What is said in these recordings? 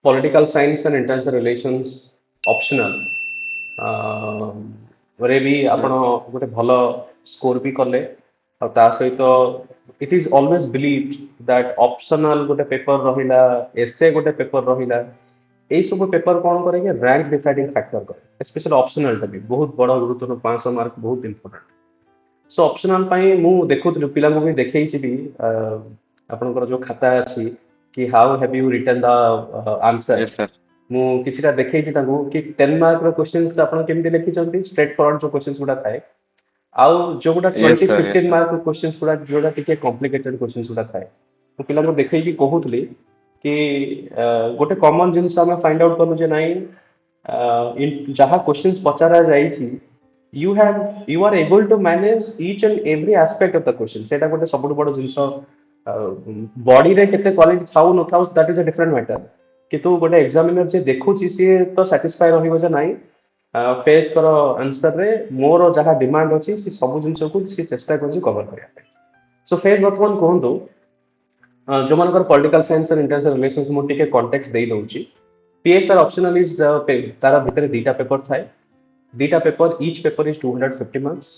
Political science and international relations optional रे भी आपण गोटे भल स्कोर भी कले और ता सहित it is always believed that optional गोटे पेपर रहिला एसे गोटे पेपर रहिला এই सब पेपर कौन करे कि रैंक डिसाइडिंग फैक्टर करे स्पेशल ऑप्शनल टा भी बहुत बड़ा गुरुत्व 500 मार्क बहुत इंपोर्टेंट सो ऑप्शनल पाई मु देखुଥିଲି ପିଲାଙ୍କୁ ବି ଦେଖେଇଛି ବି ଆପଣଙ୍କର ଯୋଉ ଖାତା ଅଛି କି how have you written the answers yes sir. ମୁଁ କିଛିଟା ଦେଖେଇଛି ତାଙ୍କୁ କି 10 ମାର୍କ ର क्वेश्चंस ଆପଣ କେମିତି ଲେଖିଛନ୍ତି ଷ୍ଟ୍ରେଟ୍ ଫରୱାର୍ଡ ଯୋଉ क्वेश्चंस ଗୁଡା ଥାଏ ଆଉ ଯୋଉଗୁଡା yes 20 sir. Yes 15 sir. Mark questions ଗୁଡା ଯୋଉଟା ଟିକେ କମ୍ପ୍ଲିକେଟେଡ क्वेश्चंस ଗୁଡା ଥାଏ ମୁଁ ପିଲାଙ୍କୁ ଦେଖେଇକି କହୁଥିଲି कि ଗୋଟେ କମନ ଜିନିଷ ଆମେ ଫାଇंड आउट କଲୁ ଯେ ନାଇଁ ଯାହା क्वेश्चंस पचारा जाइछि you are able to manage each and every aspect of the question सेटा गोटे सबुठ बड़ जिनिस बॉडी रे केते क्वालिटी थाउ न थाउ that is a different matter किंतु गोटे एग्जामिनर जे देखुची सी तो सैटिस्फाई रहिबो जे नाही फेस करो आंसर रे मोर जहा डिमांड अछि सी सब जिनिस को सी चेष्टा करछि कवर करिया पे सो फेस वर्तमान कहंतु जो मानकर political science and international relations मु टिके कॉन्टेक्स्ट देई दउची पीएसआर ऑप्शनल इज तारा भितर दीटा पेपर थाए दीटा paper each paper is 250 marks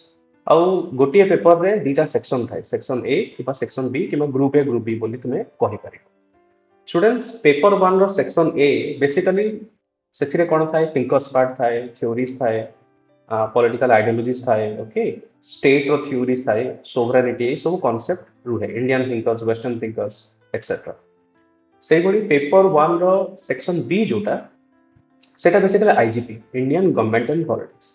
आउ गोटे पेपर रे दीटा सेक्शन थाए सेक्शन ए कि सेक्शन बी कि ग्रुप ए ग्रुप बी बोली तुमे कहि पारिबो स्टूडेंट्स पेपर 1 रो सेक्शन ए बेसिकली सेथिरे कोन थाए थिंकर्स पार्ट थाए थ्योरीज थाए पॉलिटिकल आइडियोलॉजीज थाए ओके स्टेट रो थ्योरीज थाए सोवरेनिटी सब कांसेप्ट रुहे Indian thinkers western thinkers etcetera सेही बडी पेपर 1 रो सेक्शन बी जोटा सेटा basically IGP Indian government and politics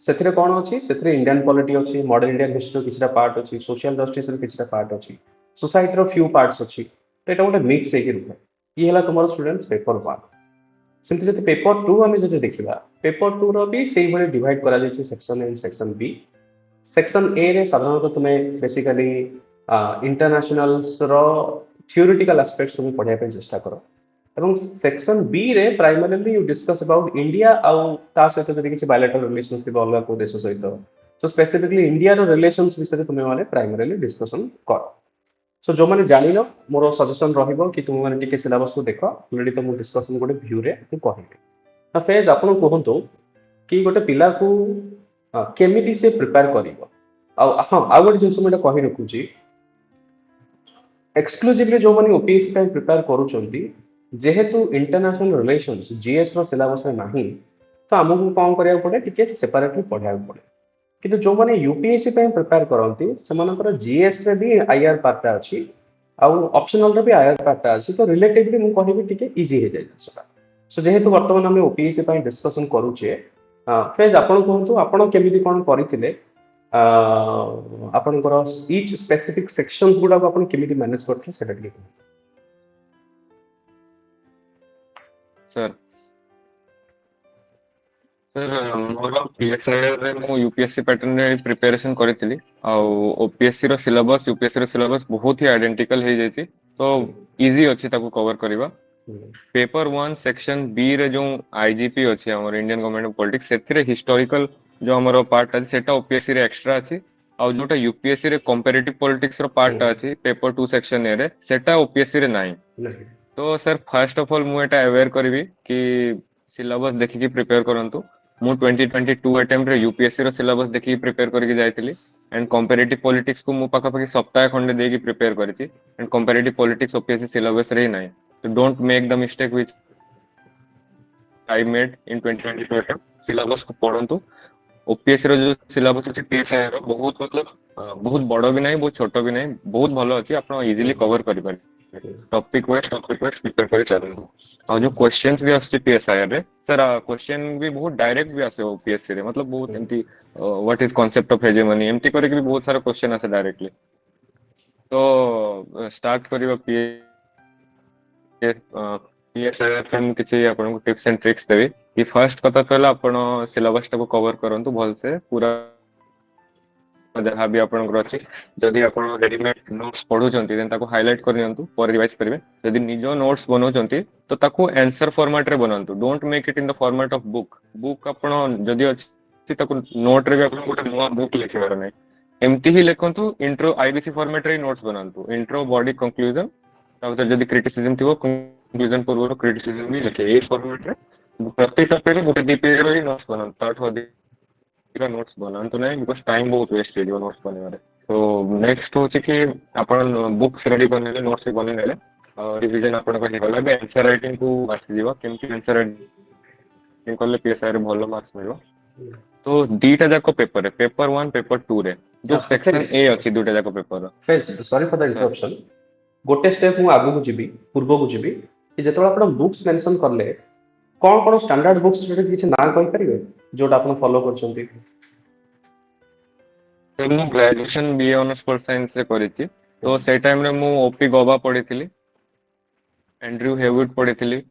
सेथिरे कोन अछि सेथिरे इंडियन पॉलिटी अछि मॉडर्न इंडियन हिस्ट्री किछटा पार्ट अछि सोशल जस्टिस रो किछटा पार्ट अछि सोसाइटी रो फ्यू पार्ट्स अछि तो एटा गोटे मिक्स हेकि रुहे ये हला तुमर स्टूडेंट्स पेपर 1 सेमति जति पेपर 2 हमें जति देखिबा पेपर 2 रो भी सेही भली डिवाइड करा जाय छै section A and section B section A रे साधारणतः तुमे बेसिकली इंटरनेशनल्स रो थ्योरेटिकल एस्पेक्ट्स तुमे पढिया पे चेष्टा करो এবং সেকশন বি রে primarily you discuss about India आउ ता सहित जदि किछि बायलैटरल रिलेशंस थिबा अलगा को देश सहित सो स्पेसिफिकली इंडिया रो रिलेशंस विषय तुमे माने प्राइमरीली डिस्कशन कर सो जो माने जानिलो मोर सजेशन रहिबो कि तुम माने टिके सिलेबस को देखो ऑलरेडी तो मु डिस्कशन गोटे व्यू रे मु कहिबे ना फेज आपन कहंतो कि गोटे पिला को केमिति से प्रिपेयर करिवो हां आ गोटे जिंस मु कहि रखुची एक्सक्लूसिवली जो माने ओपीएससी ପାଇଁ प्रिपेयर करूचंती जेहेतु इंटरनेशनल रिलेशंस जीएस रो सिलेबस रे नाही तो हमहु कोन करिया पड़े टिके सेपरेटली पढिया पड़े किंतु जो माने यूपीएससी ପାଇଁ प्रिपेयर करंती सेमानकर जीएस रे भी आईआर पार्ट अछि आ ऑप्शनल रे भी आईआर पार्ट अछि तो रिलेटिवली मु कहिबी टिके इजी हे जाय सका सो जेहेतु वर्तमान हम ओपीएससी ପାଇଁ डिस्कशन करूचे फेज आपण कहंतु आपण केमिति कोन करिथिले ଆପଣଙ୍କର each specific sections गुडाको आपण केमिति मैनेज करथले सेटा टिके सर सर मोर पीएसआई रे मु यूपीएससी पैटर्न रे प्रिपरेशन करथिली आ ओपीएससी रो सिलेबस यूपीएससी रो सिलेबस बहुत ही आइडेंटिकल हे जायछि तो इजी अछि ताको कवर करबा पेपर 1 सेक्शन बी रे जो आईजीपी अछि हमर इंडियन गवर्नमेंट ऑफ पॉलिटिक्स सेथिरे हिस्टोरिकल जो हमर पार्ट अछि सेटा ओपीएससी रे एक्स्ट्रा अछि आ जोटा यूपीएससी रे कंपैरेटिव पॉलिटिक्स रो पार्ट अछि पेपर 2 सेक्शन ए रे सेटा ओपीएससी रे नाही नहीं तो सर फर्स्ट ऑफ ऑल मु एटा अवेयर करबी कि सिलेबस देखि प्रिपेयर करंतु मु 2022 अटेम्प्ट रे यूपीएससी रो सिलेबस देखि प्रिपेयर करके जायतिली एंड कंपैरेटिव पॉलिटिक्स को मु पाखा पाखी सप्ताह खंडे देकी प्रिपेयर करछि and comparative politics OPSC syllabus रे नाही तो don't make the mistake which I made in 2022 attempt syllabus को पढंतु ओपीएससी रो जो सिलेबस अछि पीएसआई रो बहुत मतलब बहुत बड़ भी नाही बहुत छोट भी नाही बहुत भलो अछि आपण इजीली कवर करि पारे टॉपिक वाइज प्रिपेयर कर चलू और जो क्वेश्चंस भी आछे पीएसआई रे सर क्वेश्चन भी बहुत डायरेक्ट भी आसे पीएससी रे मतलब बहुत एमती what is concept of hegemony एमती करे कि बहुत सारा क्वेश्चन आसे डायरेक्टली तो स्टार्ट करिवा पीएसआई रे हम किछि आपन टिप्स एंड ट्रिक्स देबी कि फर्स्ट कथा कहला आपण सिलेबस को कवर करंतु भल से पूरा जहाँ भी आपनकर अछि जदि आपण रेडीमेड नोट्स पढुचंती देन ताको हाइलाइट कर नियंतु पर रिवाइज करिवे जदि निजो नोट्स बनौचंती तो ताको आंसर फॉर्मेट रे बनांतु don't make it in the format of book book आपण जदि अछि ताको नोट रे भी आपण गोटे नवा बुक लिखिबार नै एमती ही लिखंतु इंट्रो आईबीसी फॉर्मेट रे नोट्स बनांतु इंट्रो बॉडी कंक्लूजन तापर जदि क्रिटिसिज्म थिबो कंक्लूजन पूर्व क्रिटिसिज्म भी लिखे ए फॉर्मेट रे प्रति टॉपिक रे गोटे दी पेज रो ही नोट्स बनान ताठो अधिक नोट्स बनान तो नहीं बिकॉज़ टाइम बहुत वेस्ट हो नोट्स बनाने तो नेक्स्ट होची कि आपण बुक्स रेडी करने नोट्स भी बने नेले रिवीजन आपण को हेगला बे आंसर राइटिंग को आसी जीवा केमति आंसर राइटिंग करले पीएसआई रे भलो मार्क्स मिलबो तो दीटा जाको पेपर है पेपर 1 पेपर 2 रे जो सेक्शन ए अछि दुटा जाको paper friends sorry for the sir interruption गोटे स्टेप मु आगु को जीबी पूर्व को जीबी कि जेतोला आपण बुक्स मेंशन करले कोन कोन स्टैंडर्ड बुक्स रे किछ ना कहि परिबे जोटा आपण फॉलो करछंती सर मु graduation BA honours pol science से करिछि तो से टाइम रे मु ओपी गोवा पढिथिली एंड्रयू हेवुड पढिथिली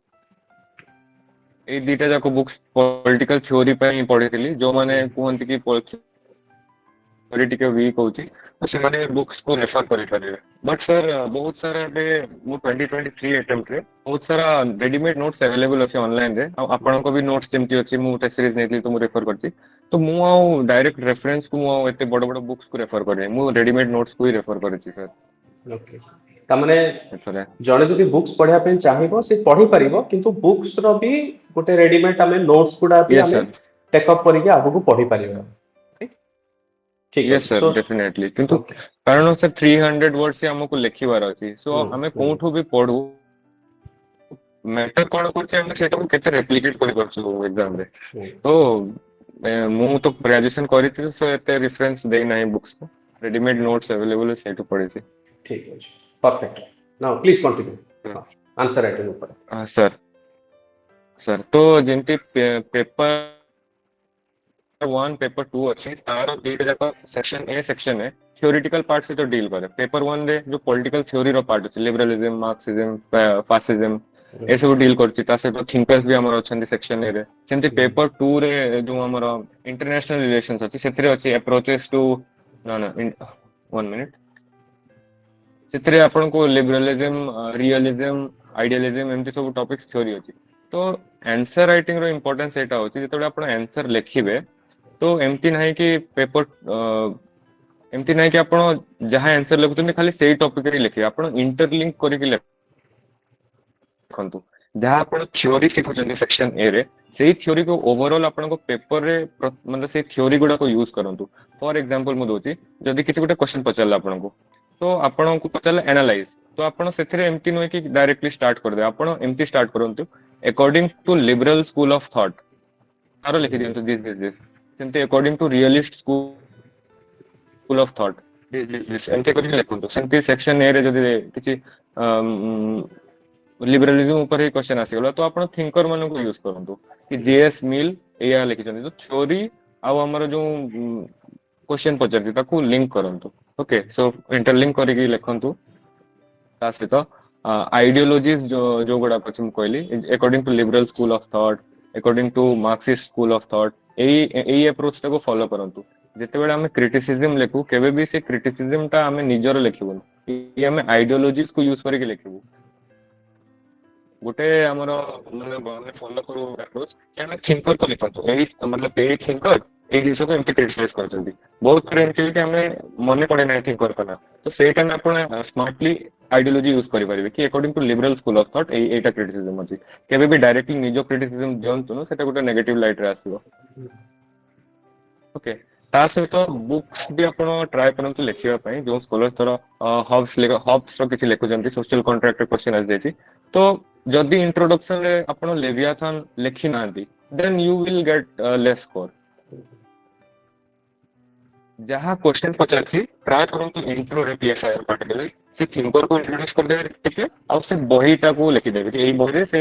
ए दीटा जाको बुक्स पॉलिटिकल थ्योरी पे पढिथिली जो माने कहंती कि थ्योरी टिके वीक होची तो से माने बुक्स को रेफर करि परिबे बट सर बहुत सारा बे मु 2023 अटेम्प्ट रे बहुत सारा रेडीमेड नोट्स अवेलेबल अछि ऑनलाइन रे आपन को भी नोट्स जेमति अछि मु टेस्ट सीरीज नेतली तो मु रेफर करछि तो मु आउ डायरेक्ट रेफरेंस को मु एते बड़ बड़ बुक्स को रेफर करे मु रेडीमेड नोट्स को ही रेफर करछि सर ओके ता माने एथरे जणे जदि बुक्स पढिया पे चाहिबो से पढी परिबो किंतु बुक्स रो भी गोटे रेडीमेड हमें नोट्स गुडा भी यस हमें सर टेक अप करिके आगु को पढी परिबो ठीक यस अछि सर सो डेफिनेटली किंतु ओके कारण सर 300 वर्ड से हमको लिखिबार अछि सो हमें कोठो भी पढू मैटर कोन करछि हम सेटा को केते रेप्लिकेट करि परछु एग्जाम रे तो मु तो ग्रेजुएशन करिथि सो एते रेफरेंस दे नाही बुक्स को रेडीमेड नोट्स अवेलेबल सेटू पढे छी ठीक अछि perfect now please continue answer writing ऊपर सर सर तो जेंति पेपर 1 पेपर 2 अच्छी तार दीटा जाक सेक्शन ए सेक्शन है थ्योरेटिकल पार्ट से तो डील करे पेपर 1 रे जो पॉलिटिकल थ्योरी रो पार्ट अछि लिबरलिज्म मार्क्सिज्म फासिज्म ए सब डील करछि ता से तो थिंकर्स भी हमर अछंती सेक्शन ए रे सेंति पेपर 2 रे जो हमर इंटरनेशनल रिलेशंस अछि सेतरे अछि अप्रोचेस टू ना ना 1 मिनिट सेतरे आपन को लिबरलिज्म रियलिज्म आइडियलिज्म एमती सब टॉपिक्स थ्योरी अछि तो आंसर राइटिंग रो इंपोर्टेंस एटा होछि जेतबे आपण आंसर लिखिबे तो एमती नहीं कि पेपर एमती नहीं कि आपण जहां आंसर लिखुଛନ୍ତି खाली सेही टॉपिक रे लिखिबे आपण इंटरलिंक करके लिखंतु जहां आपण थ्योरी सिखुଛନ୍ତି सेक्शन ए रे सेही थ्योरी को ओवरऑल आपण को पेपर रे मतलब से थ्योरी गुडा को यूज करंतु फॉर एग्जांपल मु दोची जदी किछि गोटे क्वेश्चन पचारला आपण को तो आपण को पचारला एनालाइज तो आपण सेथरे एमती नय कि डायरेक्टली स्टार्ट कर दे आपण एमती स्टार्ट करंतु according to liberal school of thought तारो लिखि दियंतु दिस सेमती according to realist school of thought this एमती करि लिखंतु सेमती सेक्शन ए रे जदी किछि लिबरलिज्म ऊपर ही क्वेश्चन आसीगला तो आपण थिंकर मन को यूज करंतु कि जेएस मिल एया लिखिछन तो थ्योरी आ हमर जो क्वेश्चन पचारती ताकू लिंक करंतु ओके सो इंटरलिंक करिकि लिखंतु ता सहित आइडियोलॉजीज जो गुडा अछि मु कहली according to liberal school of thought according to Marxist school of thought एई अप्रोच को फॉलो करंतु जेतेबेले हमें क्रिटिसिज्म लिखु केबे भी से क्रिटिसिज्म ता हमें निजर लिखिबो ये हमें आइडियोलॉजीज को यूज करके लिखिबो गोटे हमर माने फॉलो करू अप्रोच कि हमें थिंकर को लिखंतु एई मतलब ए थिंकर एई जिंस को एमती क्रिटिसाइज करछंती बहुत फ्रेंड कि हमें मने पड़े नहीं थिंकर कना तो सेई टाइम आपण स्मार्टली आइडियोलॉजी यूज करि परिबे कि according to liberal school of thought एटा क्रिटिसिज्म अछि केबे भी डायरेक्टली निजो क्रिटिसिज्म दियंतु न सेटा गोटे नेगेटिव लाइट रे आसीबो ओके ता सहित बुक्स भी आपण ट्राई करंतु लिखिबा पई जो स्कॉलर थर हॉब्स रो किछि लिखुचंती सोशल कॉन्ट्रैक्ट क्वेश्चन आ जायछि तो जदि इंट्रोडक्शन रे आपण लेवियाथन लिखि नांती then you will get less score जहां क्वेश्चन पचारछि ट्राई करंतु इंट्रो रे पीएसआई पार्टिकुलर से थिंकर को इंट्रोड्यूस कर देबे टिके आ से बहीटा को लिखि देबे एई बही रे से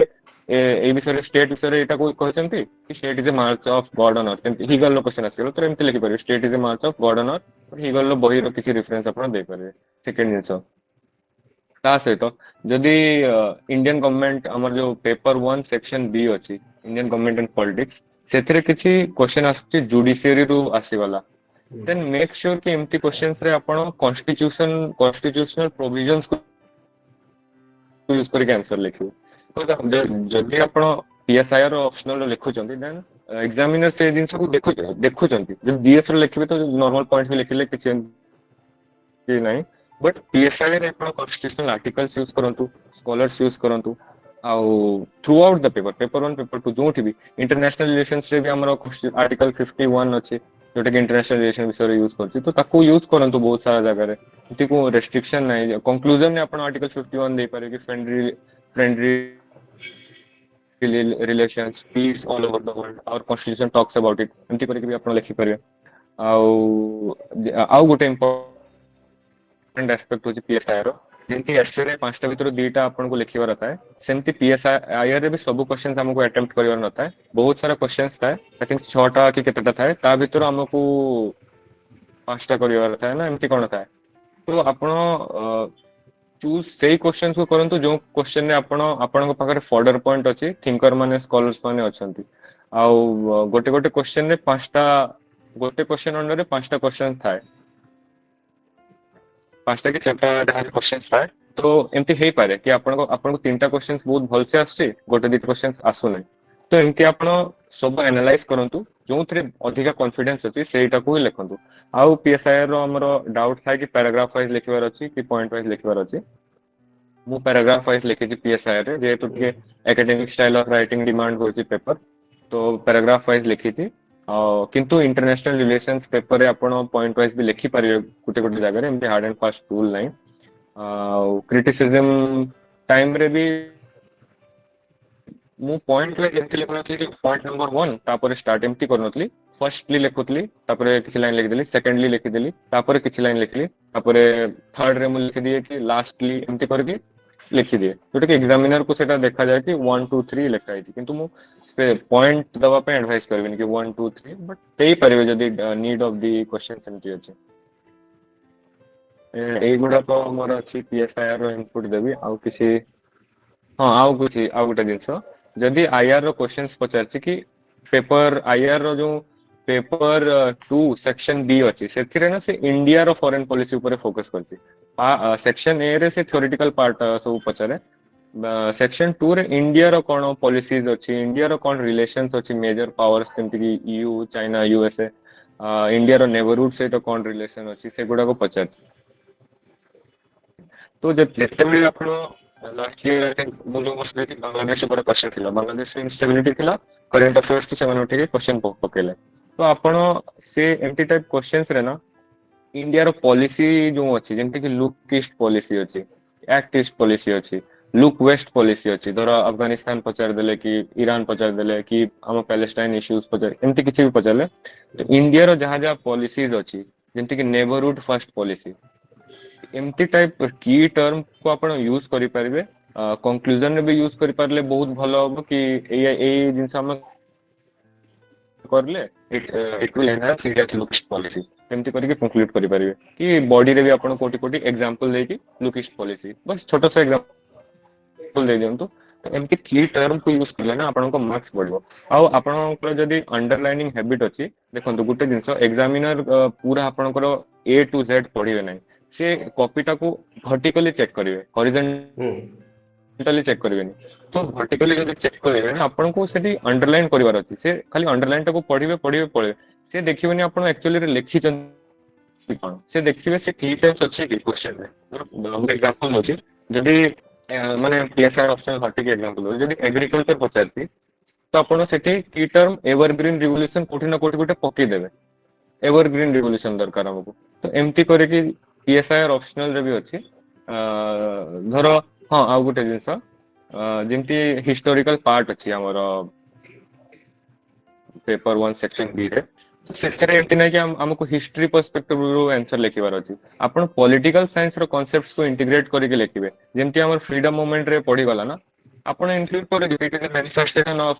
ए विषय स्टेट विषय एटा को कहचंती कि state is a march of God on earth Hegel लो क्वेश्चन आसीलो तो एमति लिखि परिबे state is a march of God on earth Hegel लो बही रो किछि रेफरेंस आपण दे परिबे सेकंड जिंस ता सहित जदि इंडियन गवर्नमेंट हमर जो पेपर 1 सेक्शन बी अछि इंडियन गवर्नमेंट एंड पॉलिटिक्स सेथरे किछि क्वेश्चन आछि जुडिशियरी रू आसीगला देन मेक श्योर कि एमती क्वेश्चंस रे आपण कॉन्स्टिट्यूशनल प्रोविजंस को यूज करके आंसर लिखियो तो जदि आपण पीएसआई रो ऑप्शनल लिखुचंती देन एग्जामिनर से जिंस को देखुचंती जब जीएस रो लिखिबे तो नॉर्मल पॉइंट्स भी लिखिले किछि कि नहीं बट पीएसआई रे आपण कॉन्स्टिट्यूशनल आर्टिकल्स यूज करंतु स्कॉलर्स यूज करंतु ଆଉ through out the paper paper 1 paper 2 जोठी भी इंटरनेशनल रिलेशंस रे भी हमरो आर्टिकल 51 अछि जोटा कि इंटरनेशनल रिलेशन विषय यूज करछि तो ताको यूज करंतु बहुत सारा जगह रे एति को रेस्ट्रिक्शन नाही कंक्लूजन ने अपन आर्टिकल 51 दे पारे कि friendly relations peace all over the world our constitution talks about it एमती करके भी आपण लिखि परिवे ଆଉ ଗୋଟେ important aspect होची PSI रो जेंति एसए रे पांचटा भितर दीटा आपनको लिखिबार था सेमती PSI रे भी सब क्वेश्चंस हमको अटेम्प्ट करिवार नथा है बहुत सारा क्वेश्चंस था आई थिंक 6टा कि केतेटा था ता भितर हमको पांचटा करिवार था ना एमती कोन था तो आपण चूज सेही क्वेश्चंस को करंतु जो क्वेश्चन ने आपन पाखरे फॉर्डर पॉइंट अछि थिंकर माने स्कॉलर्स माने अछंती आउ गोटे गोटे क्वेश्चन ने पांचटा गोटे क्वेश्चन अंडर रे पांचटा क्वेश्चन थाए पांचटा के चारटा जहाँ क्वेश्चन थाए तो एमती हेई पारे कि आपन को तीनटा क्वेश्चंस बहुत भल से आछे गोटे दिट क्वेश्चंस आसु नै तो एमती आपण सब एनालाइज करंतु जो थरे अधिका कॉन्फिडेंस अछि सेटा को ही लिखंतु आउ पीएसआई रो हमरो डाउट था कि पैराग्राफ वाइज लिखिबार अछि कि पॉइंट वाइज लिखिबार अछि मु पैराग्राफ वाइज लिखि पीएसआई रे जेहेतु के academic style of writing demand होची पेपर तो पैराग्राफ वाइज लिखि थी किंतु इंटरनेशनल रिलेशंस पेपर रे आपण पॉइंट वाइज भी लिखि पारिबे गुटे गुटे जगह रे एमती हार्ड एंड फास्ट रूल नाही क्रिटिसिज्म टाइम रे भी मु पॉइंट वाइज एमती लिखनथि कि पॉइंट नंबर 1 तापर स्टार्ट एमती करनथि फर्स्टली लिखुथली तापर किछि लाइन लिखि देली सेकंडली लिखि देली तापर किछि लाइन लिखली तापर थर्ड रे मु लिखि दिए कि लास्टली एमती करके लिखि दिए जोटा कि एग्जामिनर को सेटा देखा जाए कि 1 2 3 लिखा है किंतु मु पॉइंट दबा पे एडवाइस करबिन कि 1 2 3 बट तेई परिबे जदी नीड ऑफ द क्वेश्चन एमती अछि एई गुडा तो मोर अछि पीएसआई रो इनपुट देबी आउ किछि हाँ आउ कुछ आउ गोटे जिनस जदि आईआर रो क्वेश्चंस पचारछि कि पेपर आईआर रो जो पेपर 2 सेक्शन बी अछि सेथिरे ना से इंडिया रो फॉरेन पॉलिसी ऊपर फोकस करछि सेक्शन ए रे से थ्योरेटिकल पार्ट सब पचारे सेक्शन 2 रे इंडिया रो कोन पॉलिसीज अछि इंडिया रो कोन रिलेशंस अछि मेजर पावर्स जेमति कि ईयू चाइना यूएसए इंडिया रो नेबरहुड से तो कोन रिलेशन अछि से गुडा को पचारछि तो जब जितने भी आप लास्ट ईयर आई थिंक मुझे मसले थी बांग्लादेश ऊपर क्वेश्चन थिला बांग्लादेश में इंस्टेबिलिटी थिला करंट अफेयर्स की सेवन उठे क्वेश्चन पकेले तो आपण से एमटी टाइप क्वेश्चंस रे ना इंडिया रो पॉलिसी जो अछि जेमति कि लुक ईस्ट पॉलिसी अछि एक्ट ईस्ट पॉलिसी अछि लुक वेस्ट पॉलिसी अछि धर अफगानिस्तान पचार देले कि ईरान पचार देले कि हम पैलेस्टाइन इश्यूज पचार एमति किछि भी पचारले तो इंडिया रो जहां जहां पॉलिसीज अछि जेमति कि नेबरहुड फर्स्ट पॉलिसी एमती टाइप की टर्म को आपण यूज करि परिबे कंक्लूजन रे भी यूज करि पारले बहुत भलो हो कि ए जिंस हम करले it will enhance India look policy एमती करके कंक्लूड करि परिबे कि बॉडी रे भी आपण कोटी कोटी एग्जांपल दे कि लुक पॉलिसी बस छोटा सा एग्जांपल दे दियंतु तो एमती की टर्म को यूज करले ना आपण को मार्क्स बढ़िबो आउ आपण को जदी अंडरलाइनिंग हैबिट अछि देखंतु गुटे जिंस एग्जामिनर पूरा आपण को ए टू जेड पढिबे नै से कॉपीटा को वर्टिकली चेक करेंगे हॉरिजॉन्टली चेक करेंगे तो वर्टिकली जब चेक करेंगे ना आपन को सेठी अंडरलाइन करिवार अछि से खाली अंडरलाइन टा को पढिबे पढिबे पढिबे से देखिबेनी आपन एक्चुअली रे लिखि कोन से देखिबे से की टाइप्स अछि कि क्वेश्चन में हम एग्जांपल होछि जदी माने पीएसआई ऑप्शन हटि के एग्जांपल हो जदी एग्रीकल्चर पचारती तो आपन सेठी की टर्म एवरग्रीन रिवोल्यूशन कोठी ना कोठी गोटे पकि देबे एवरग्रीन रिवोल्यूशन दरकार हमको तो एमती करे कि पीएसआई ऑप्शनल रे भी अछि धर हाँ आउ गोटे जिंस जेमती हिस्टोरिकल पार्ट अछि हमर पेपर 1 सेक्शन बी रे तो सेक्शन एमती नै कि हमको हिस्ट्री पर्सपेक्टिव रो आंसर लिखिबार अछि आपण पॉलिटिकल साइंस रो कांसेप्ट्स को इंटीग्रेट करके लिखिबे जेमती हमर फ्रीडम मूवमेंट रे पढी गला ना आपण इंक्लूड करे it is a manifestation of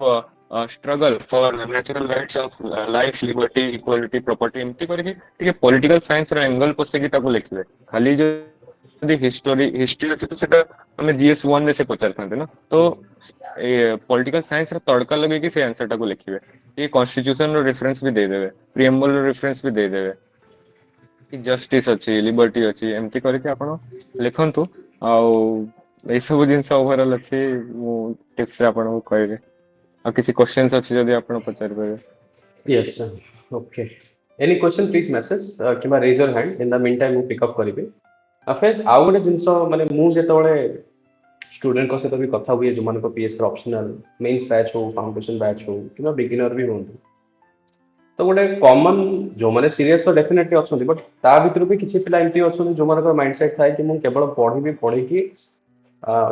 struggle for natural rights of life liberty equality property एमती करके ठीक पॉलिटिकल साइंस रो एंगल पसे कि ताको लिखिबे खाली जो यदि हिस्ट्री अच्छे तो सेटा हमें जीएस 1 में से पचार थांते ना तो ए पॉलिटिकल साइंस रो तड़का लगे कि से आंसर टा को लिखिबे ये कॉन्स्टिट्यूशन रो रेफरेंस भी दे देबे प्रीएम्बल रो रेफरेंस भी दे देबे कि जस्टिस अछि लिबर्टी अछि एमती करके आपण लिखंतु आउ ए सब जिंस ओवरऑल अछि मु टिप्स आपण को कहबे आ किसी क्वेश्चंस अछि जदी आपण पचार परबे yes sir okay any question please message किबा raise your hand in the meantime मु पिक अप करिबे अफेस आउ गोटे जिंस माने मु जेतबळे स्टूडेंट सहित भी कथा हुए जो मान पीएस ऑप्शनल मेन्स बैच हो फाउंडेशन बैच हो कि बिगिनर भी हूँ तो गोटे कॉमन जो मैंने सीरियस तो डेफिनेटली अच्छा बट ता भीतर भी किसी पिला एमती अच्छा जो मान माइंडसेट थाए कि मुझे केवल पढ़ी पढ़ी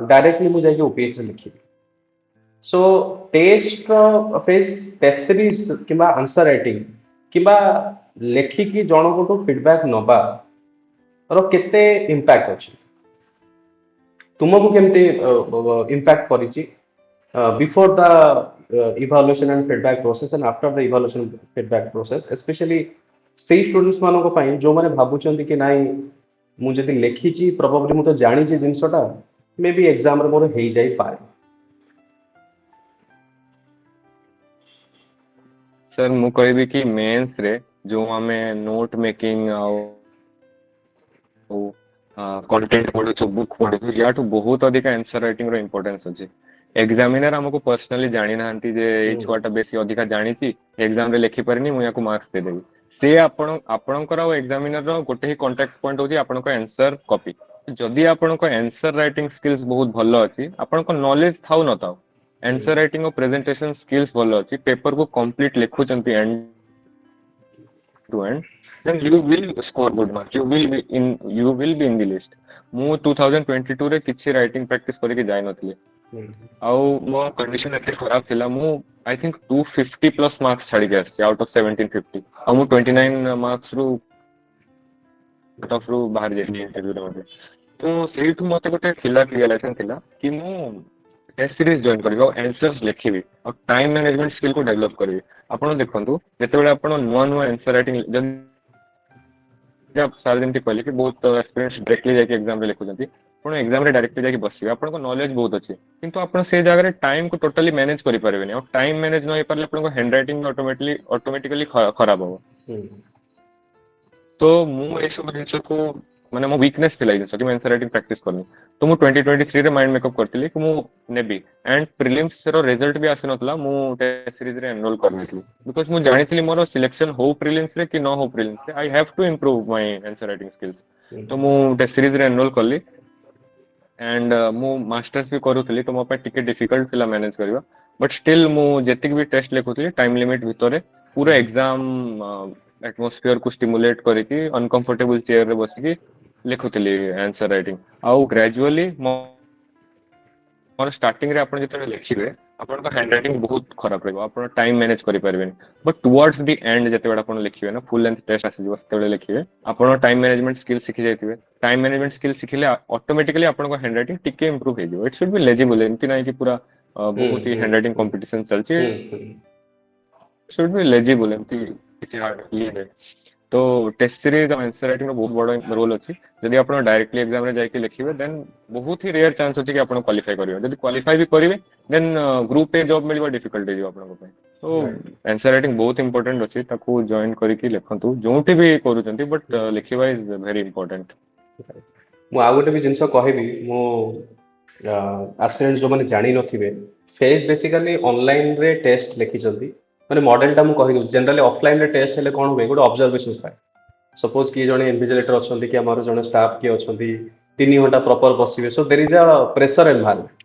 डायरेक्टली मुझे ओपीएस लिखी सो टेस्ट फेस टेस्ट सीरीज कि आंसर राइटिंग कि लेखिकी जनक फीडबैक नवा केते इम्पैक्ट अच्छी तुमको केमती impact करिछि before the evaluation and feedback process and after the evaluation and feedback process especially ସେଇ ଷ୍ଟୁଡେଣ୍ଟସ୍ ମାନଙ୍କ ପାଇଁ ଯୋଉମାନେ ଭାବୁଛନ୍ତି କି ନାଇଁ ମୁଁ ଯଦି ଲେଖିଛି ପ୍ରବାବଲି ମୁଁ ତ ଜାଣିଛି ଜିନିଷଟା ମେ ବି ଏକ୍ସାମରେ ମୋର ହେଇଯାଇପାରେ सर ମୁଁ କହିବି କି ମେନ୍ସ ରେ ଯୋଉ ଆମେ ନୋଟ ମେକିଂ ଆଉ कंटेंट पढ़ुଛୁ बुक पढ़ुଛୁ याठू बहुत अधिक आंसर राइटिंग रो इंपोर्टेंस अछि एग्जामिनर हमको पर्सनली जानि नाहंती जे एई छुआटा बेसी अधिका जानिछि एग्जाम रे लेखि परनी मु याको मार्क्स दे देबी से आपणकर ଆଉ एग्जामिनर रो गोटे ही कांटेक्ट पॉइंट होची आपणको आंसर कॉपी जदि आपणको आंसर राइटिंग स्किल्स बहुत भलो अछि आपणको नॉलेज थाउ न थाउ आंसर राइटिंग और प्रेजेंटेशन स्किल्स भलो अछि पेपर को कंप्लीट लेखुचंती and to end, then you will score good mark. You will be in the list. ମୁଁ 2022 ରେ କିଛି ରାଇଟିଂ ପ୍ରାକ୍ଟିସ କରିକି ଯାଇ ନଥିଲି ଆଉ ମୋ କଣ୍ଡିସନ ଏତେ ଖରାପ ଥିଲା ମୁଁ ଆଇ ଥିଙ୍କ 250 ପ୍ଲସ ମାର୍କ୍ସ ଛାଡିକି ଆସିଛି ଆଉଟ ଅଫ 1750 ଆଉ ମୁଁ 29 ମାର୍କ୍ସ ରୁ କଟ ଅଫ ରୁ ବାହାରି ଯାଇଥିଲି ଇଣ୍ଟରଭ୍ୟୁରେ ମଧ୍ୟ ତ ସେଇଠୁ ମତେ ଗୋଟେ ଥିଲା ରିଅଲାଇଜେସନ ଥିଲା କି ମୁଁ टेस्ट सीरीज जॉइन करिବି ଆଉ आंसर्स ଲେଖିବି ଆଉ ଟାଇମ ମ୍ୟାନେଜମେଣ୍ଟ ସ୍କିଲ୍ କୁ ଡେଭଲପ କରିବି ଆପଣ ଦେଖନ୍ତୁ ଯେତେବେଳେ ଆପଣ ନୂଆ ନୂଆ ଆନ୍ସର ରାଇଟିଂ ଯଦି ସାର୍ ଯେମିତି କହିଲେ କି ବହୁତ ଏକ୍ସପିରିଏନ୍ସ ଡାଇରେକ୍ଟଲି ଯାଇକି ଏକ୍ସାମ ରେ ଲେଖୁଛନ୍ତି ଆପଣ ଏକ୍ସାମ ରେ ଡାଇରେକ୍ଟଲି ଯାଇକି ବସିବେ ଆପଣଙ୍କ ନଲେଜ ବହୁତ ଅଛି କିନ୍ତୁ ଆପଣ ସେ ଜାଗାରେ ଟାଇମ କୁ ଟୋଟାଲି ମ୍ୟାନେଜ କରିପାରିବେନି ଆଉ ଟାଇମ ମ୍ୟାନେଜ ନ ହେଇପାରିଲେ ଆପଣଙ୍କ ହ୍ୟାଣ୍ଡ ରାଇଟିଂ ଅଟୋମେଟିକାଲି ଖରାପ ହବ तो ମୁଁ ଏଇ ସବୁ ଜିନିଷକୁ ମାନେ ମୋ ୱିକନେସ୍ ଥିଲା ଏଇ ଜିନିଷ କି ମୁଁ ଆନ୍ସର ରାଇଟିଂ ପ୍ରାକ୍ଟିସ କରିନି ତ ମୁଁ 2023 ରେ ମାଇଣ୍ଡ ମେକଅପ୍ କରିଥିଲି କି ମୁଁ ନେବି ଆଣ୍ଡ ପ୍ରିଲିମ୍ସ ର ରେଜଲ୍ଟ ବି ଆସିନଥିଲା ମୁଁ ଟେଷ୍ଟ ସିରିଜ ରେ ଏନରୋଲ କରିନେଇଥିଲି ବିକଜ ମୁଁ ଜାଣିଥିଲି ମୋର ସିଲେକ୍ସନ ହଉ ପ୍ରିଲିମ୍ସ ରେ କି ନ ହଉ ପ୍ରିଲିମ୍ସ ରେ I have to improve my answer writing skills ତ ମୁଁ ଟେଷ୍ଟ ସିରିଜ ରେ ଏନରୋଲ କଲି एंड ମୁଁ ମାଷ୍ଟର୍ସ ବି କରୁଥିଲି ତ ମୋ ପାଇଁ ଟିକେ ଡିଫିକଲ୍ଟ ଥିଲା ମ୍ୟାନେଜ କରିବା ବଟ୍ ଷ୍ଟିଲ୍ ମୁଁ ଯେତିକି ବି ଟେଷ୍ଟ ଲେଖୁଥିଲି ଟାଇମ ଲିମିଟ ଭିତରେ ପୁରା ଏକ୍ସାମ एटमॉस्फेयर को स्टिमुलेट करके अनकंफर्टेबल चेयर रे बसिकी लिखुଥିଲି आंसर राइटिंग आउ ग्रेजुअली मोर स्टार्टिंग रे आपण जेतले लिखिबे आपण का हैंड राइटिंग बहुत खराब रहबो आपण टाइम मैनेज करि परबेन बट टुवर्ड्स द एंड जते बेड आपण लिखिबे ना फुल लेंथ टेस्ट आसी जबस तेबे लिखिबे आपण टाइम मैनेजमेंट स्किल सिखि जायतिबे टाइम मैनेजमेंट स्किल सिखिले ऑटोमेटिकली आपण का हैंड राइटिंग टिके इंप्रूव हे जो इट शुड बी लेजिबल एमति नाही कि पूरा बहुत ही हैंड राइटिंग कंपटीशन चलची शुड बी लेजिबल एमती किसी हार्ड ये है तो टेस्ट सीरीज आंसर राइटिंग बहुत बड़ा रोल अच्छी जदि आप डायरेक्टली एग्जाम रे जाके लिखिबे देन बहुत ही रेयर चांस अछि कि आपण क्वालिफाई करिवे जदि क्वालिफाई भी करिवे देन ग्रुप ए जॉब मिलवा डिफिकल्ट हे आपण को तो आंसर राइटिंग बहुत इंपोर्टेंट अछि ताको जॉइन करिकि लिखंतु जोंठी भी करूचंती बट लिखिबा इज वेरी इंपोर्टेंट ମୁଁ ଆଉ ଗୋଟେ ବି ଜିନିଷ କହିବି ମୁଁ ଆସ୍पिରେଣ୍ଟ ଯୋଉମାନେ ଜାଣି ନଥିବେ ଫେଜ୍ ବେସିକାଲି ଅନଲାଇନରେ ଟେଷ୍ଟ ଲେଖିଛନ୍ତି ମାନେ ମଡେଲଟା ମୁଁ କହିଦେଉଛି ଜେନେରାଲି ଅଫଲାଇନରେ ଟେଷ୍ଟ ହେଲେ କ'ଣ ହୁଏ ଗୋଟେ ଅବଜର୍ଭେସନ ଥାଏ ସପୋଜ କିଏ ଜଣେ ଇନଭିଜିଲେଟର ଅଛନ୍ତି କି ଆମର ଜଣେ ଷ୍ଟାଫ କିଏ ଅଛନ୍ତି 3 ଘଣ୍ଟା ପ୍ରପର ବସିବେ ସୋ ଦେର୍ ଇଜ ଅ ପ୍ରେସର ଏନଭାରମେଣ୍ଟ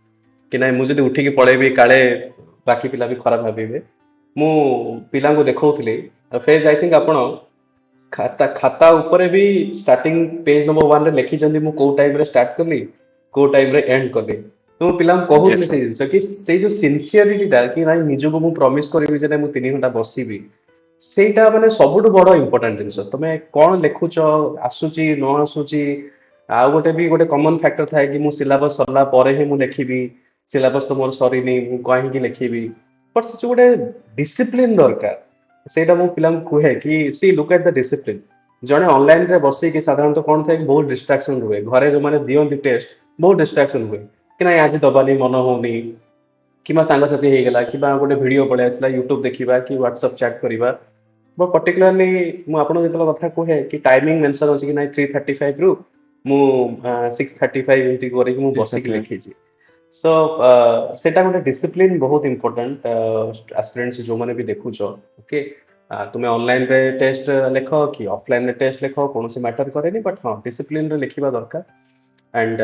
କି ନାଇଁ ମୁଁ ଯଦି ଉଠିକି ପଳେଇବି କାଳେ ବାକି ପିଲା ବି ଖରାପ ଭାବିବେ ମୁଁ ପିଲାଙ୍କୁ ଦେଖଉଥିଲି ଫେଜ୍ ଆଇ ଥିଙ୍କ ଆପଣ खाता ऊपर भी स्टार्टिंग पेज नंबर 1 रे लिखिचंदी मु को टाइम रे स्टार्ट करली को टाइम रे एंड करली तो पिला कहूतले से जिंस कि से जो सिंसियरिटी डा कि नाइ निजको मु प्रॉमिस करबी जे मु 3 घंटा बसिबी सेटा माने सबुठ बड़ इंपोर्टेंट जिंस तमे कोन लेखुच आसुची न आसुची आ गोटे कॉमन फैक्टर थाए कि मु सिलेबस सरला परे ही मु लिखिबी सिलेबस तो मोर सरीनी मु कहीं कि लिखिबी बट से गोटे डिसिप्लिन दरकार ସେଇଟା ମୁଁ ପିଲାଙ୍କୁ କୁହେ କି C look at the discipline ଜଣେ ଅନଲାଇନ ରେ ବସିକି ସାଧାରଣତଃ କ'ଣ ଥାଏ ବହୁତ ଡିଷ୍ଟ୍ରାକ୍ସନ ରୁହେ ଘରେ ଯୋଉମାନେ ଦିଅନ୍ତି ଟେଷ୍ଟ ବହୁତ ଡିଷ୍ଟ୍ରାକ୍ସନ ହୁଏ କି ନାଇଁ ଆଜି ଦବାନି ମନ ହଉନି କିମ୍ବା ସାଙ୍ଗସାଥି ହେଇଗଲା କିମ୍ବା ଗୋଟେ ଭିଡିଓ ପଳେଇ ଆସିଲା ୟୁଟ୍ୟୁବ ଦେଖିବା କି ହ୍ୱାଟ୍ସଆପ୍ ଚାଟ୍ କରିବା ବଟ୍ ପର୍ଟିକୁଲାରଲି ମୁଁ ଆପଣଙ୍କୁ ଯେତେବେଳେ କଥା କୁହେ କି ଟାଇମିଂ ମେନସନ୍ ଅଛି କି ନାଇଁ 3:35 ରୁ ମୁଁ 6:35 ଏମିତି କରିକି ମୁଁ ବସିକି ଲେଖିଛି सो सेटा गोटे डिसिप्लिन बहुत इंपोर्टेंट एस्पिरेंट्स जो माने भी देखुछ ओके तुम्हें ऑनलाइन रे टेस्ट लेख कि ऑफलाइन रे टेस्ट लेख कौन से मैटर करेनी बट हाँ डिसिप्लिन रे लिखिबा दरकार एंड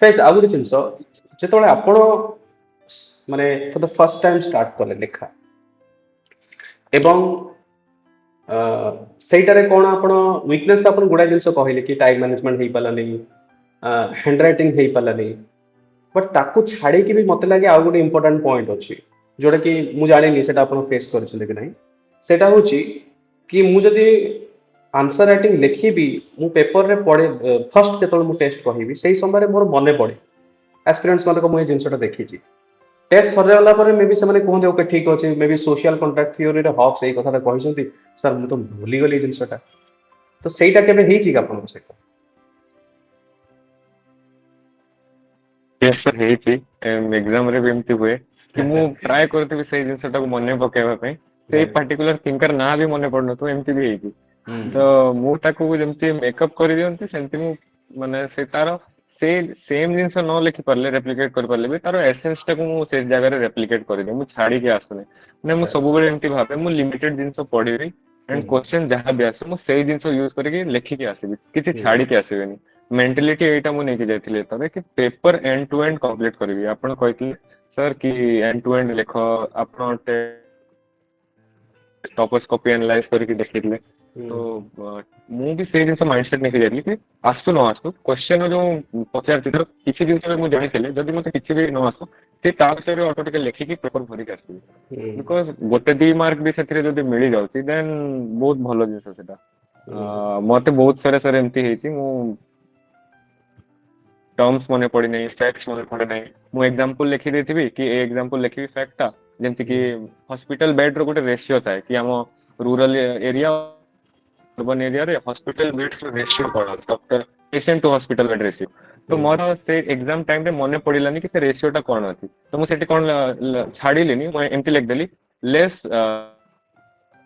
फेज आउ गोटे जिंस ଯେତେବେଳେ ଆପଣ ମାନେ ଫର ଦ ଫର୍ଷ୍ଟ ଟାଇମ ଷ୍ଟାର୍ଟ କଲେ ଲେଖା ଏବଂ ଅ, ସେଇଟାରେ କଣ ଆପଣ ୱିକନେସ୍ ତ ଆପଣ ଗୁଡାଏ ଜିନିଷ କହିଲେ କି ଟାଇମ ମ୍ୟାନେଜମେଣ୍ଟ ହେଇପାରିଲାନି, ହ୍ୟାଣ୍ଡ ରାଇଟିଂ ହେଇପାରିଲାନି, ବଟ୍ ତାକୁ ଛାଡିକି ବି ମତେ ଲାଗେ ଆଉ ଗୋଟେ ଇମ୍ପୋର୍ଟାଣ୍ଟ ପଏଣ୍ଟ ଅଛି ଯୋଉଟା କି ମୁଁ ଜାଣିନି ସେଟା ଆପଣ ଫେସ୍ କରିଛନ୍ତି କି ନାହିଁ। ସେଟା ହଉଛି କି ମୁଁ ଯଦି ଆନ୍ସର ରାଇଟିଂ ଲେଖିବି, ମୁଁ ପେପରରେ ପଢେ, ଫର୍ଷ୍ଟ ଯେତେବେଳେ ମୁଁ ଟେଷ୍ଟ କହିବି ସେଇ ସମୟରେ ମୋର ମନେ ପଡେ। ଆସ୍ପିରାଣ୍ଟସ୍ ମାନଙ୍କ ମୁଁ ଏଇ ଜିନିଷଟା ଦେଖିଛି। ଟେଷ୍ଟ ସରିଗଲା ପରେ ମେ ବି ସେମାନେ କୁହନ୍ତି ଓକେ ଠିକ ଅଛି, ମେ ବି ସୋସିଆଲ କଣ୍ଟ୍ରାକ୍ଟ ଥିଓରିରେ ହବ୍ସ ଏଇ କଥାଟା କହିଛନ୍ତି, ସାର୍ ମୁଁ ତ ଭୁଲିଗଲି ଏଇ ଜିନିଷଟା। ତ ସେଇଟା କେବେ ହେଇଛି କି ଆପଣଙ୍କ ସହିତ? Yes, sir, ହେଇଛି। ଏକ୍ସାମ ରେ ବି ଏମିତି ହୁଏ କି ମୁଁ ଟ୍ରାଏ କରୁଥିବି ସେଇ ଜିନିଷଟାକୁ ମନେ ପକେଇବା ପାଇଁ, ସେଇ Right. ପାର୍ଟିକୁଲାର ଥିଙ୍କର ନାଁ ବି ମନେ ପଡୁନଥିବ, ଏମିତି ବି ହେଇଛି। ହୁଁ ତ ମୁଁ ତାକୁ ଯେମିତି ମେକଅପ୍ କରିଦିଅନ୍ତି ସେମିତି ମୁଁ ମାନେ ସେ ତାର ସେ ସେମ ଜିନିଷ ନ ଲେଖି ପାରିଲେ, ରେପ୍ଲିକେଟ କରିପାରିଲେ ବି ତାର ଏସେନ୍ସ ଟାକୁ ମୁଁ ସେ ଜାଗାରେ ରେପ୍ଲିକେଟ କରିଦିଏ, ମୁଁ ଛାଡିକି ଆସୁନି। ମାନେ ମୁଁ Right. ସବୁବେଳେ ଏମିତି ଭାବେ ମୁଁ ଲିମିଟେଡ ଜିନିଷ ପଢିବି ହୁଁ ଆଣ୍ଡ କ୍ୱେଶ୍ଚନ ଯାହା ବି ଆସେ ମୁଁ ସେଇ ଜିନିଷ ୟୁଜ କରିକି ଲେଖିକି ଆସିବି, କିଛି ହୁଁ ଛାଡିକି ଆସିବେନି। ମେଣ୍ଟାଲିଟି ଏଇଟା ମୁଁ ନେଇକି ଯାଇଥିଲି ତବେ କି paper end to end complete କରିବି। ଆପଣ କହିଥିଲେ ସାର୍ କି ଏଣ୍ଡ ଟୁ ଏଣ୍ଡ ଲେଖ, ଆପଣ ଟପର୍ସ କପି ଆନାଲାଇଜ କରିକି ଦେଖିଥିଲେ। ହୁଁ ତ ମୁଁ ବି ସେଇ ଜିନିଷ ମାଇଣ୍ଡ ସେଟ୍ ନେଇକି ଯାଇଥିଲି କି ଆସୁ ନ ଆସୁ କ୍ୱେଶ୍ଚନ ଯୋଉ ପଚାରିଛି ଧର କିଛି ଜିନିଷ ମୁଁ ଜାଣିଥିଲି, ଯଦି ମତେ କିଛି ବି ନ ଆସୁ ସେ ତା ବିଷୟରେ ଅଳ୍ପ ଟିକେ ଲେଖିକି ପେପର ଭରିକି ଆସିବି। ହୁଁ ବିକଜ ଗୋଟେ ଦି ମାର୍କ ବି ସେଥିରେ ଯଦି ମିଳି ଯାଉଛି ଦେନ୍ ବହୁତ ଭଲ ଜିନିଷ ସେଟା। ହୁଁ ମତେ ବହୁତ ସାରା ସାର୍ ଏମିତି ହେଇଛି, ମୁଁ ଟର୍ମସ୍ ମନେ ପଡିନାହିଁ, ଫ୍ୟାକ୍ଟସ ମନେ ପଡିନାହିଁ, ମୁଁ ଏକ୍ସାମ୍ପଲ ଲେଖି ଦେଇଥିବି କି ଏ ଏକ୍ସାମ୍ପଲ ଲେଖିବି ଫ୍ୟାକ୍ଟ ଟା, ଯେମିତି କି ହୁଁ ହସ୍ପିଟାଲ ବେଡ୍ ର ଗୋଟେ ରେସିଓ ଥାଏ କି ଆମ ରୁରାଲ ଏରିଆ अर्बन एरिया रे हॉस्पिटल बेड्स ର ରେସିଓ କଣ ଅଛି, doctor patient to hospital bed ratio. ତ ହୁଁ ମୋର ସେ ଏକ୍ସାମ ଟାଇମ ରେ ମନେ ପଡିଲାନି କି ସେ ରେସିଓ ଟା କଣ ଅଛି, ତ ମୁଁ ସେଠି କଣ ଛାଡିଲିନି, ମୁଁ ଏମିତି ଲେଖିଦେଲି lace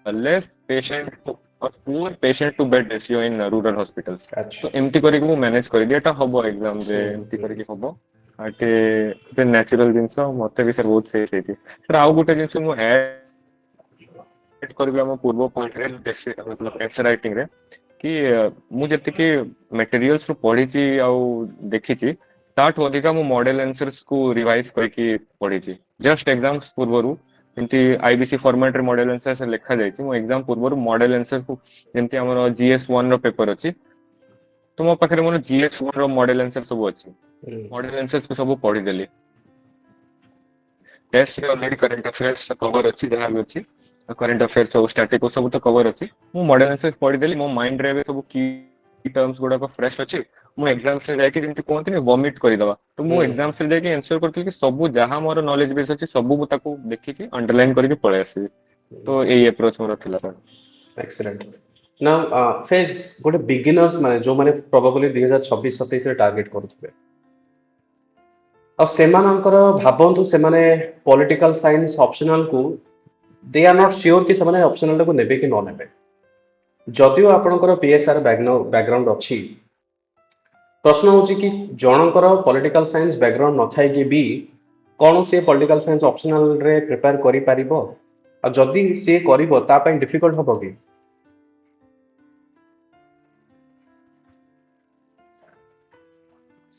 less patient to or poor patient to bed ratio in rural hospitals। ଆଚ୍ଛା। ତ ଏମିତି କରିକି ମୁଁ ମ୍ୟାନେଜ କରିଦିଏ, ଏଟା ହବ ଏକ୍ସାମ ରେ, ହୁଁ ଏମିତି ହୁଁ କରିକି ହବ। ଆଉ ଟିକେ ନ୍ୟାଚୁରାଲ ଜିନିଷ ମତେ ବି ସାର୍ ବହୁତ ଫେସ୍ ହେଇଛି। ସାର୍ ଆଉ ଗୋଟେ ଜିନିଷ ମୁଁ କରିବି ଆମ ପୂର୍ବ ପଏଣ୍ଟରେ ଏସେ ରାଇଟିଂ ରେ କି ମୁଁ ଯେତିକି ମେଟେରିଆଲ୍ସ ରୁ ପଢିଛି ଆଉ ଦେଖିଛି ତାଠୁ ଅଧିକା ମୁଁ ମଡେଲ ଆନ୍ସର୍ସ କୁ ରିଭାଇଜ କରିକି ପଢିଛି। ଜଷ୍ଟ ଏକ୍ସାମ ପୂର୍ବରୁ ଯେମିତି ଆଇବିସି ଫର୍ମାଟ ରେ ମଡେଲ ଆନ୍ସର ଲେଖାଯାଇଛି, ମୁଁ ଏକ୍ସାମ ପୂର୍ବରୁ ମଡେଲ ଆନ୍ସର କୁ ଯେମିତି ଆମର ଜିଏସ୍ ୱାନ ର ପେପର ଅଛି, ତ ମୋ ପାଖରେ ମୋର ଜିଏସ୍ ୱାନ ର ମଡେଲ ଆନ୍ସର ସବୁ ଅଛି। ହୁଁ ମଡେଲ ଆନ୍ସର ସବୁ ପଢିଦେଲି। ଟେଷ୍ଟ ରେ ଅଲରେଡି କରେଣ୍ଟ ଆଫେୟାର୍ସ କଭର ଅଛି, ଯାହା ବି ଅଛି କରେଣ୍ଟ ଆଫେୟାର୍ସ ସବୁ ଷ୍ଟାଟିକ ସବୁ ତ କଭର ଅଛି। ମୁଁ ମଡେଲ ଆନ୍ସର ପଢିଦେଲି, ମୋ ମାଇଣ୍ଡ ରେ ଏବେ ସବୁ କି ଟର୍ମସ୍ ଗୁଡାକ ଫ୍ରେଶ ଅଛି। ମୁଁ ଏକ୍ସାମ ରେ ଯାଇକି ଯେମିତି କୁହନ୍ତିନି ଭମିଟ କରିଦବା, ତ ମୁଁ ହୁଁ ଏକ୍ସାମ ରେ ଯାଇକି ଏନ୍ସର କରିଥିଲି କି ସବୁ ଯାହା ମୋର ନଲେଜ ବେସ୍ ଅଛି ସବୁ ମୁଁ ତାକୁ ଦେଖିକି ଅଣ୍ଡରଲାଇନ କରିକି ପଳେଇ ଆସିବି। ତ ଏଇ ଆପ୍ରୋଚ ମୋର ଥିଲା ସାର୍। ଏକ୍ସେଲେଣ୍ଟ। ନା ଫେଜ୍ ଗୋଟେ ବିଗିନର୍ସ ମାନେ ଯୋଉମାନେ ପ୍ରବାବଲି 2026-27 ରେ ଟାର୍ଗେଟ କରୁଥିବେ, ଆଉ ସେମାନଙ୍କର ଭାବନ୍ତୁ ସେମାନେ ପଲିଟିକାଲ ସାଇନ୍ସ ଅପସନାଲ କୁ ଦେ ଆର୍ ନଟ୍ ସିଓର କି ସେମାନେ ଅପସନାଲ ଟାକୁ ନେବେ କି ନ ନେବେ। ଯଦିଓ ଆପଣଙ୍କର ପିଏସ୍ଆର ବ୍ୟାକଗ୍ରାଉଣ୍ଡ ଅଛି, ପ୍ରଶ୍ନ ହଉଛି କି ଜଣଙ୍କର ପଲିଟିକାଲ ସାଇନ୍ସ ବ୍ୟାକଗ୍ରାଉଣ୍ଡ ନଥାଇକି ବି କଣ ସେ ପଲିଟିକାଲ ସାଇନ୍ସ ଅପସନାଲ ରେ ପ୍ରିପେୟାର କରିପାରିବ? ଆଉ ଯଦି ସିଏ କରିବ ତା ପାଇଁ ଡିଫିକଲ୍ଟ ହବ କି?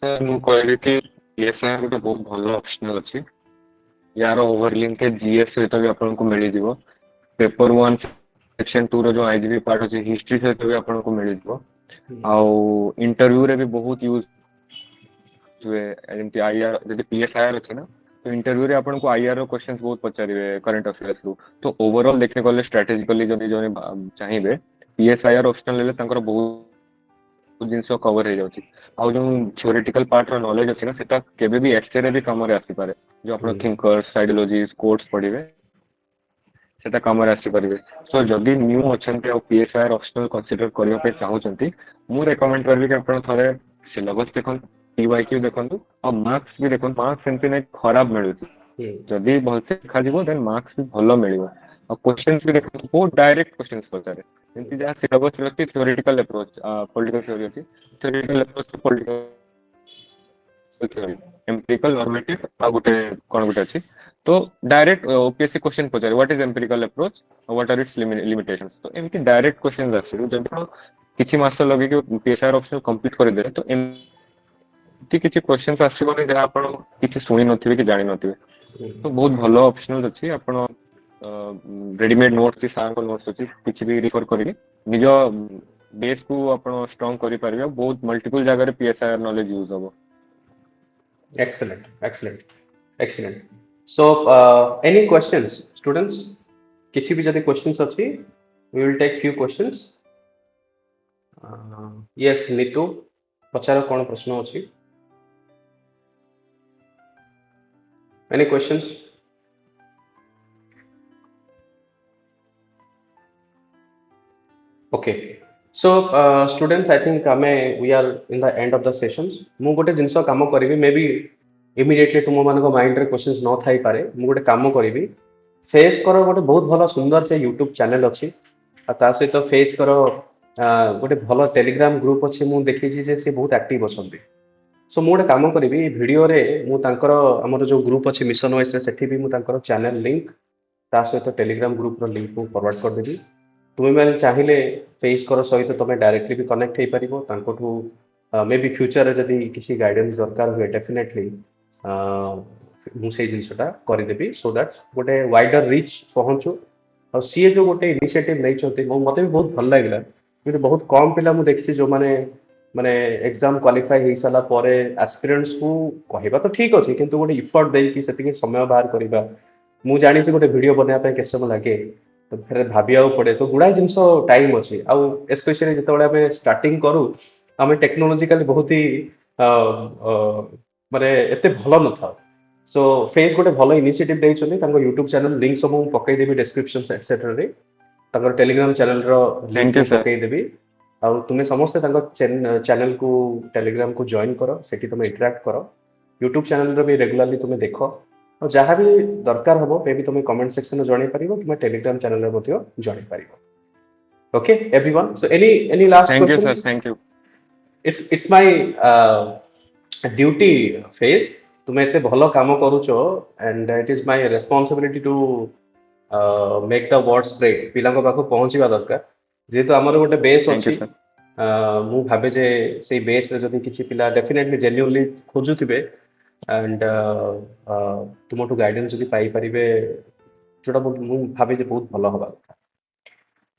ସାର୍ ମୁଁ କହିବି କି ପିଏସ୍ଆଇ ଗୋଟେ ବହୁତ ଭଲ ଅପସନାଲ ଅଛି। ୟାର ଓଭରଲିଙ୍କ ଜିଏସ୍ ସହିତ ବି ଆପଣଙ୍କୁ ମିଳିଯିବ। ପେପର ୱାନ୍ ସେକ୍ସନ 2 ର ଯୋଉ ଆଇଜିବି ପାର୍ଟ ଅଛି ହିଷ୍ଟ୍ରି ସହିତ ବି ଆପଣଙ୍କୁ ମିଳିଯିବ। ଆଉ ଇଣ୍ଟରଭ୍ୟୁରେ ବି ବହୁତ ୟୁଜ ହୁଏ, ଏମିତି ଆଇଆର୍ ଯଦି ପିଏସ୍ଆଇଆର୍ ଅଛି ନା, ତ ଇଣ୍ଟରଭ୍ୟୁରେ ଆପଣଙ୍କୁ ଆଇଆର୍ ର କ୍ୱେଶ୍ଚନ ବହୁତ ପଚାରିବେ କରେଣ୍ଟ ଆଫେୟାର୍ସ ରୁ। ତ ଓଭରଅଲ୍ ଦେଖିବାକୁ ଗଲେ ଷ୍ଟ୍ରାଟେଜିକାଲି ଯଦି ଜଣେ ଚାହିଁବେ ପିଏସ୍ଆଇଆର୍ ଅପସନାଲ ହେଲେ ତାଙ୍କର ବହୁତ ଜିନିଷ କଭର ହେଇଯାଉଛି। ଆଉ ଯୋଉ ଥିଓରିଟିକାଲ ପାର୍ଟ ର ନଲେଜ ଅଛି ନା, ସେଟା କେବେ ବି ଏସେ ରେ ବି କାମରେ ଆସିପାରେ। ଯୋଉ ଆପଣ ଥିଙ୍କର୍ସ, ଆଇଡିଓଲୋଜିସ୍, କୋଟ୍ସ ପଢିବେ ସେଟା କାମରେ ଆସିପାରିବେ। ସୋ ଯଦି ନ୍ୟୁ ଅଛନ୍ତି ଆଉ ପିଏସ୍ଆଇଆର୍ ଅପସନାଲ କନସିଡର କରିବା ପାଇଁ ଚାହୁଁଛନ୍ତି, ମୁଁ ରେକମେଣ୍ଡ କରିବି କି ଆପଣ ଥରେ ସିଲାବସ ଦେଖନ୍ତୁ, ପିୱାଇକ୍ୟୁ ଦେଖନ୍ତୁ, ଆଉ ମାର୍କସ ବି ଦେଖନ୍ତୁ। ମାର୍କସ ଏମିତି ନାଇଁ ଖରାପ ମିଳୁଛି, ହୁଁ ଯଦି ଭଲସେ ଦେଖାଯିବ ଦେନ୍ ମାର୍କସ ବି ଭଲ ମିଳିବ। ଆଉ କ୍ୱେଶ୍ଚନ ବି ଦେଖନ୍ତୁ, ବହୁତ ଡାଇରେକ୍ଟ କ୍ୱେଶ୍ଚନ ପଚାରେ। ଏମିତି ଯାହା ସିଲାବସ ଅଛି ଥିଓରିଟିକାଲ ଆପ୍ରୋଚ୍, ପଲିଟିକାଲ ଥିଓରି ଅଛି, theoretical approach political theory, empirical, normative ଆଉ ଗୋଟେ କଣ ଗୋଟେ ଅଛି। ତ ଡାଇରେକ୍ଟ ଓପିଏସସି କ୍ୱେଶ୍ଚନ ପଚାରେ what is empirical approach, what are its limitations. ତ ଏମିତି ଡାଇରେକ୍ଟ କ୍ୱେଶ୍ଚନ ଆସିବ। ଯଦି କିଛି ମାସ ଲଗେଇକି ପିଏସ୍ଆଇଆର୍ ଅପସନାଲ କମ୍ପ୍ଲିଟ କରିଦେବେ ତ କିଛି କ୍ୱେଶ୍ଚନ୍ସ ଆସିବନି ଯାହା ଆପଣ କିଛି ଶୁଣି ନଥିବେ କି ଜାଣି ନଥିବେ। ହୁଁ, ତ ବହୁତ ଭଲ ଅପସନାଲ ଅଛି। ଆପଣ ରେଡିମେଡ ନୋଟ୍ସ ସାରଙ୍କ ନୋଟ୍ସ ଅଛି, କିଛି ବି ରିଫର କରିକି ନିଜ ବେସ୍ କୁ ଆପଣ ଷ୍ଟ୍ରଙ୍ଗ କରିପାରିବେ। ଆଉ ବହୁତ ମଲ୍ଟିପୁଲ ଜାଗାରେ PSIR ନଲେଜ ୟୁଜ ହବ। excellent, excellent, excellent. So, any questions, students? କିଛି ବି ଯଦି questions ଅଛି, we will take few questions. Yes, Nitu, ପଚାର କଣ ପ୍ରଶ୍ନ ଅଛି? Any questions? Okay. So, students, I think we are in the end of the sessions. ମୁଁ ଗୋଟେ ଜିନିଷ କାମ କରିବି, ମେ ବି immediately ତୁମମାନଙ୍କ ମାଇଣ୍ଡରେ କ୍ୱେଶ୍ଚନ୍ସ ନ ଥାଇପାରେ। ମୁଁ ଗୋଟେ କାମ କରିବି, ଫେସ୍ କର ଗୋଟେ ବହୁତ ଭଲ ସୁନ୍ଦର ସେ ୟୁଟ୍ୟୁବ ଚ୍ୟାନେଲ ଅଛି, ଆଉ ତା ସହିତ ଫେସ୍ କର ଗୋଟେ ଭଲ ଟେଲିଗ୍ରାମ ଗ୍ରୁପ ଅଛି। ମୁଁ ଦେଖିଛି ଯେ ସେ ବହୁତ ଆକ୍ଟିଭ ଅଛନ୍ତି। ସୋ ମୁଁ ଗୋଟେ କାମ କରିବି, ଏଇ ଭିଡ଼ିଓରେ ମୁଁ ତାଙ୍କର ଆମର ଯୋଉ ଗ୍ରୁପ ଅଛି ମିଶନ ୱାଇଜରେ, ସେଠି ବି ମୁଁ ତାଙ୍କର ଚ୍ୟାନେଲ ଲିଙ୍କ ତା ସହିତ ଟେଲିଗ୍ରାମ ଗ୍ରୁପର ଲିଙ୍କ ମୁଁ ଫରୱାର୍ଡ କରିଦେବି। ତୁମେମାନେ ଚାହିଁଲେ ଫେସ୍ କର ସହିତ ତମେ ଡାଇରେକ୍ଟଲି ବି କନେକ୍ଟ ହେଇପାରିବ ତାଙ୍କଠୁ। ମେ ବି ଫ୍ୟୁଚରରେ ଯଦି କିଛି ଗାଇଡେନ୍ସ ଦରକାର ହୁଏ, ଡେଫିନେଟଲି ମୁଁ ସେଇ ଜିନିଷଟା କରିଦେବି, ସୋ ଦ୍ୟାଟ୍ ଗୋଟେ ୱାଇଡର ରିଚ୍ ପହଞ୍ଚୁ। ଆଉ ସିଏ ଯୋଉ ଗୋଟେ ଇନିସିଏଟିଭ ନେଇଛନ୍ତି, ମତେ ବି ବହୁତ ଭଲ ଲାଗିଲା। କିନ୍ତୁ ବହୁତ କମ୍ ପିଲା ମୁଁ ଦେଖିଛି ଯୋଉମାନେ ମାନେ ଏକ୍ସାମ କ୍ୱାଲିଫାଇ ହେଇସାରିଲା ପରେ ଆସ୍ପିରାଣ୍ଟସକୁ କହିବା ତ ଠିକ ଅଛି, କିନ୍ତୁ ଗୋଟେ ଇଫର୍ଟ ଦେଇକି ସେତିକି ସମୟ ବାହାର କରିବା। ମୁଁ ଜାଣିଛି ଗୋଟେ ଭିଡ଼ିଓ ବନେଇବା ପାଇଁ କେତେ ସମୟ ଲାଗେ, ତ ଫେରେ ଭାବିବାକୁ ପଡେ, ତ ଗୁଡ଼ାଏ ଜିନିଷ ଟାଇମ୍ ଅଛି। ଆଉ ଏସ୍ପେସିଆଲି ଯେତେବେଳେ ଆମେ ଷ୍ଟାର୍ଟିଂ କରୁ, ଆମେ ଟେକ୍ନୋଲୋଜିକାଲି ବହୁତ ହି ମାନେ ଏତେ ଭଲ ନଥାଉ। ସୋ ଫେସ୍ ଗୋଟେ ଭଲ ଇନିସିଏଟିଭ ଦେଇଛନ୍ତି, ତାଙ୍କ ୟୁଟ୍ୟୁବ ଚ୍ୟାନେଲ ଲିଙ୍କ ସବୁ ମୁଁ ପକେଇଦେବି ଡେସ୍କ୍ରିପସନ ଏଟସେଟ୍ରାରେ। ତାଙ୍କର ଟେଲିଗ୍ରାମ ଚ୍ୟାନେଲର ଲିଙ୍କ ଥ୍ୟାଙ୍କ ୟୁ ମୁଁ ସାର୍। ପକେଇଦେବି। ଆଉ ତୁମେ ସମସ୍ତେ ତାଙ୍କ ଚ୍ୟାନେଲକୁ ଟେଲିଗ୍ରାମକୁ ଜଏନ୍ କର, ସେଠି ତୁମେ ଇଣ୍ଟରାକ୍ଟ କର। ୟୁଟ୍ୟୁବ ଚ୍ୟାନେଲର ବି ରେଗୁଲାରଲି ତୁମେ ଦେଖ। ଆଉ ଯାହା ବି ଦରକାର ହବ, ମେ ବି ତୁମେ କମେଣ୍ଟ ସେକ୍ସନରେ ଜଣେଇ ପାରିବ କିମ୍ବା ଟେଲିଗ୍ରାମ ଚ୍ୟାନେଲରେ ମଧ୍ୟ ଜଣେଇ ପାରିବ। Okay, everyone. So, any last thank you questions? Sir, thank you. It's my duty phase. ତୁମେ ଏତେ ଭଲ କାମ କରୁଛ, and it is my responsibility to make the word spread. ପିଲାଙ୍କ ପାଖକୁ ପହଞ୍ଚିବା ଦରକାର। ଯେହେତୁ ଆମର ଗୋଟେ ବେସ୍ ଥ୍ୟାଙ୍କ ୟୁ ଅଛି, ସାର୍। ମୁଁ ଭାବେ ଯେ ସେଇ ବେସ୍ରେ ଯଦି କିଛି ପିଲା ଡେଫିନେଟଲି ଜେନ୍ୟୁନଲି ଖୋଜୁଥିବେ, ଆଣ୍ଡ ତୁମଠୁ ଗାଇଡେନ୍ସ ଯଦି ପାଇପାରିବେ, ଯୋଉଟା ମୁଁ ଭାବେ ଯେ ବହୁତ ଭଲ ହବା କଥା।